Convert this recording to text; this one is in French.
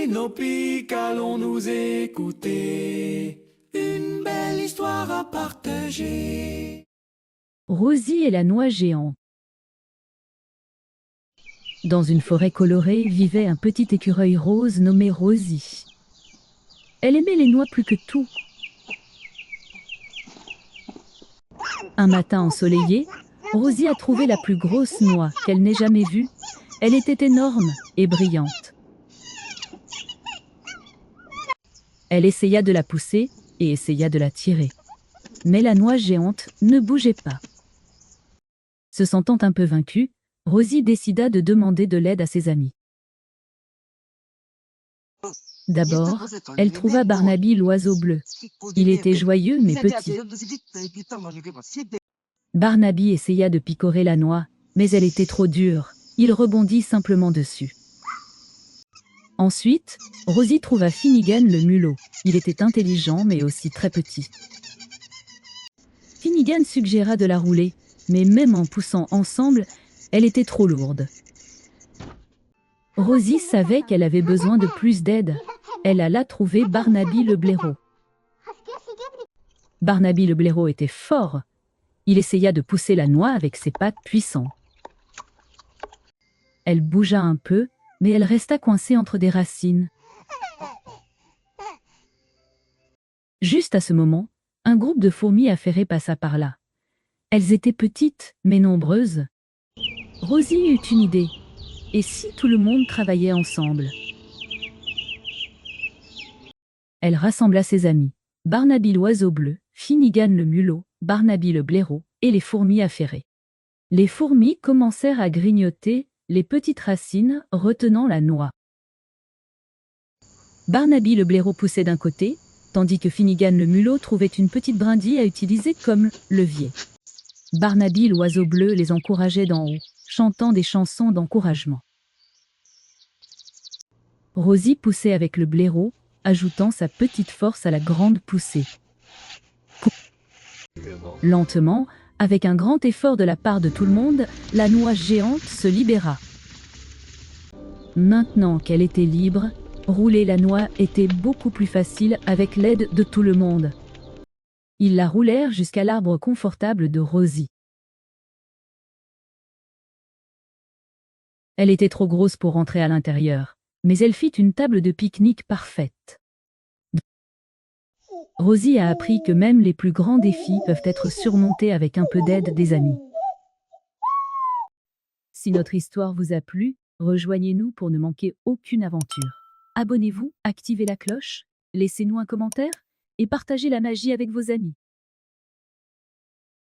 et nos pics, allons nous écouter. Une belle histoire à partager. Rosie et la noix géante. Dans une forêt colorée vivait un petit écureuil rose nommé Rosie. Elle aimait les noix plus que tout. Un matin ensoleillé, Rosie a trouvé la plus grosse noix qu'elle n'ait jamais vue. Elle était énorme et brillante. Elle essaya de la pousser et essaya de la tirer. Mais la noix géante ne bougeait pas. Se sentant un peu vaincue, Rosie décida de demander de l'aide à ses amis. D'abord, elle trouva Barnaby l'oiseau bleu. Il était joyeux mais petit. Barnaby essaya de picorer la noix, mais elle était trop dure. Il rebondit simplement dessus. Ensuite, Rosie trouva Finnegan le mulot. Il était intelligent mais aussi très petit. Finnegan suggéra de la rouler, mais même en poussant ensemble, elle était trop lourde. Rosie savait qu'elle avait besoin de plus d'aide. Elle alla trouver Barnaby le blaireau. Barnaby le blaireau était fort. Il essaya de pousser la noix avec ses pattes puissantes. Elle bougea un peu, mais elle resta coincée entre des racines. Juste à ce moment, un groupe de fourmis affairées passa par là. Elles étaient petites, mais nombreuses. Rosie eut une idée. Et si tout le monde travaillait ensemble? Elle rassembla ses amis, Barnaby l'oiseau bleu, Finnegan le mulot, Barnaby le blaireau et les fourmis affairées. Les fourmis commencèrent à grignoter les petites racines retenant la noix. Barnaby le blaireau poussait d'un côté, tandis que Finnegan le mulot trouvait une petite brindille à utiliser comme levier. Barnaby l'oiseau bleu les encourageait d'en haut, chantant des chansons d'encouragement. Rosie poussait avec le blaireau, ajoutant sa petite force à la grande poussée. Lentement, avec un grand effort de la part de tout le monde, la noix géante se libéra. Maintenant qu'elle était libre, rouler la noix était beaucoup plus facile avec l'aide de tout le monde. Ils la roulèrent jusqu'à l'arbre confortable de Rosie. Elle était trop grosse pour rentrer à l'intérieur, mais elle fit une table de pique-nique parfaite. Rosie a appris que même les plus grands défis peuvent être surmontés avec un peu d'aide des amis. Si notre histoire vous a plu, rejoignez-nous pour ne manquer aucune aventure. Abonnez-vous, activez la cloche, laissez-nous un commentaire et partagez la magie avec vos amis.